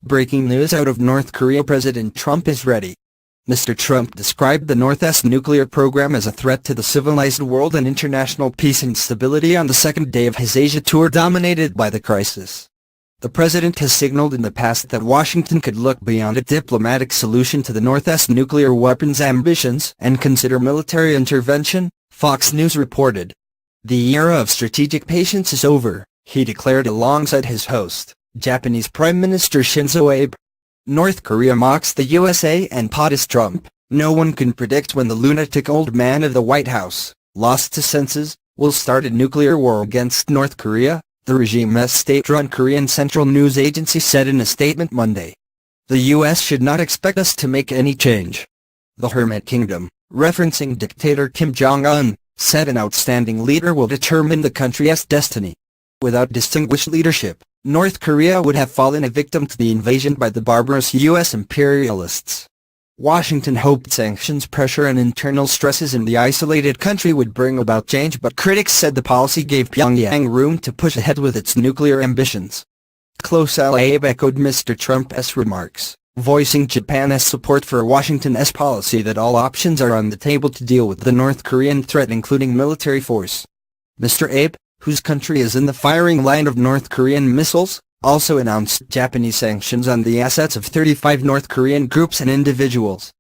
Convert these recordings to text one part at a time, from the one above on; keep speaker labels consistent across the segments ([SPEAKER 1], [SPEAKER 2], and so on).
[SPEAKER 1] Breaking news out of North Korea: President Trump is ready. Mr. Trump described the North's nuclear program as a threat to the civilized world and international peace and stability on the second day of his Asia tour dominated by the crisis. The president has signaled in the past that Washington could look beyond a diplomatic solution to the North's nuclear weapons ambitions and consider military intervention, Fox News reported. The era of strategic patience is over, he declared alongside his host, Japanese Prime Minister Shinzo Abe. North Korea mocks the USA and POTUS Trump. No one can predict when the lunatic old man of the White House, lost to senses, will start a nuclear war against North Korea, the regime's state-run Korean Central News Agency said in a statement Monday. The U.S. should not expect us to make any change. The Hermit Kingdom, referencing dictator Kim Jong-un, said an outstanding leader will determine the country's destiny. Without distinguished leadership, North Korea would have fallen a victim to the invasion by the barbarous U.S. imperialists. Washington hoped sanctions pressure and internal stresses in the isolated country would bring about change, but critics said the policy gave Pyongyang room to push ahead with its nuclear ambitions. Close ally Abe echoed Mr. Trump's remarks, voicing Japan's support for Washington's policy that all options are on the table to deal with the North Korean threat, including military force. Mr. Abe, whose country is in the firing line of North Korean missiles, also announced Japanese sanctions on the assets of 35 North Korean groups and individuals.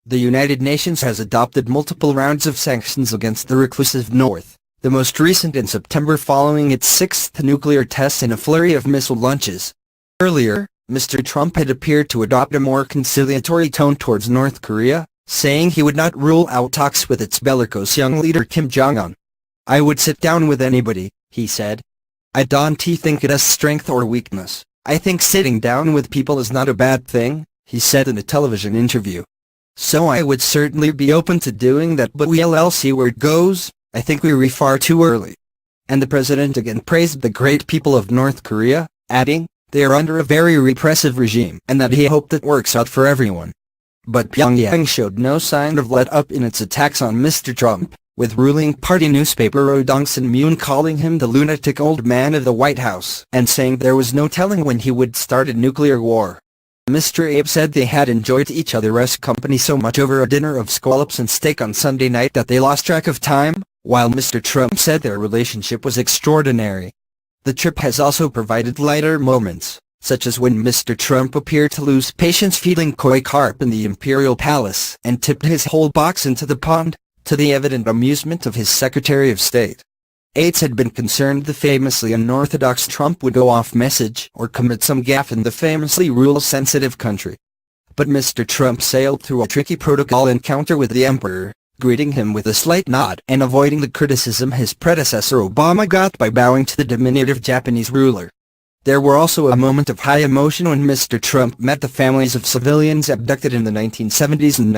[SPEAKER 1] The United Nations has adopted multiple rounds of sanctions against the reclusive North, the most recent in September following its sixth nuclear test and a flurry of missile launches. Earlier, Mr. Trump had appeared to adopt a more conciliatory tone towards North Korea, saying he would not rule out talks with its bellicose young leader Kim Jong-un. "I would sit down with anybody," he said. "I don't think it has strength or weakness. I think sitting down with people is not a bad thing," he said in a television interview. "So I would certainly be open to doing that, but we'll see where it goes. I think we're far too early." And the president again praised the great people of North Korea, adding, "They are under a very repressive regime," and that he hoped it works out for everyone. But Pyongyang showed no sign of let-up in its attacks on Mr. Trump, with ruling party newspaper Rodong Sinmun calling him the lunatic old man of the White House and saying there was no telling when he would start a nuclear war. Mr. Abe said they had enjoyed each other's company so much over a dinner of scallops and steak on Sunday night that they lost track of time, while Mr. Trump said their relationship was extraordinary. The trip has also provided lighter moments, such as when Mr. Trump appeared to lose patience feeding koi carp in the Imperial Palace and tipped his whole box into the pond, to the evident amusement of his Secretary of State. Aides had been concerned the famously unorthodox Trump would go off message or commit some gaffe in the famously rule-sensitive country. But Mr. Trump sailed through a tricky protocol encounter with the Emperor, greeting him with a slight nod and avoiding the criticism his predecessor Obama got by bowing to the diminutive Japanese ruler. There were also a moment of high emotion when Mr. Trump met the families of civilians abducted in the 1970s and